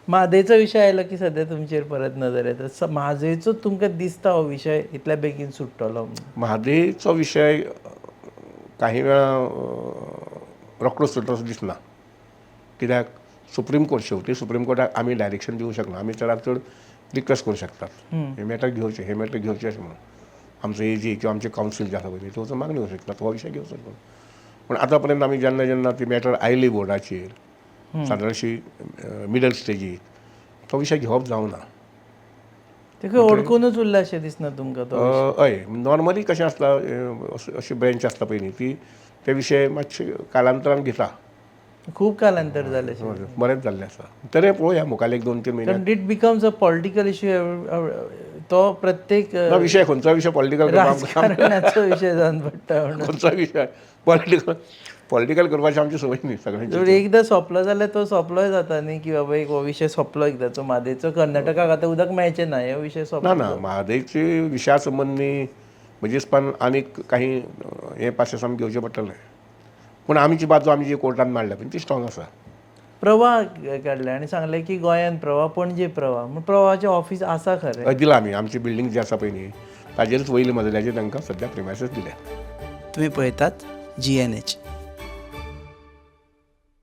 म्हादेचो विषय आयलो की सध्या तुमचेर परत नजर येता. म्हादेचो तुमकां दिसता हो विशय इतल्या बेगीन सुट्टलो म्हणून? म्हादेचो विशय काही वेळा रोखडो सुटलो दिसना. कित्याक सुप्रीम कोर्ट शेवटी सुप्रीम कोर्टाक आमी डायरेक्शन दिवंक शकना. आमी चडांत चड रिक्वेस्ट करूंक शकतात हे मॅटर घेवचे हे मॅटर घेवचे अशें म्हणून. आमचो एजी किंवा आमचे कावन्सील जे आसा पळय थंय वचून मागणी करूंक शकतात हो विशय घेवचो म्हणून. पूण आतां पर्यंत आमी जेन्ना जेन्ना ती मॅटर आयली बोर्डाचेर सादारण अशी मिडल स्टेजीक तो विशय घेवप जावंक ना. तेका अडकूनच उरला अशें दिसना तुमकां तो? हय नॉर्मली कशें आसता अशी बेंच आसता पळय न्ही ती ते विशय मातशे कालांतरान घेता. खूब कालांतर जालें अशें. बरेंच जाल्लें आसा. तरी पळोवया मुखाल्ले 1-2-3 म्हयने. कारण it becomes a political issue. तो प्रत्येक ना विशय खंयचो विशय पॉलिटिकल राजकारणाचो विशय जावन पडटा म्हणून. खंयचो विशय पॉलिटिकल करपाची आमची संवय न्ही सगळ्यांची. एकदां सोंपलो जाल्यार तो सोंपलोय जाता न्ही की बाबा एक हो विशय सोंपलो एकदांचो म्हादेचो. कर्नाटकाक आतां उदक मेळचें ना हो विशय सोंपलो. ना म्हादेची विशया संबंदी म्हजे हिसपान आनीक काही हे पासेस आमी घेवचे पडटले. पूण आमची बाजू आमी जी कोर्टान मांडल्या पळय ती स्ट्रॉंग आसा. प्रवाह काडले आनी सांगलें की गोंयांत प्रवाह पणजे प्रवाह म्हण प्रवाहाचें ऑफीस आसा खरें? दिला आमी आमची बिल्डींग जी आसा पळय न्ही ताजेरच वयले मजल्याचेर तांकां सद्या प्रिमायसीस दिल्या. तुम्ही पळयतात GNH.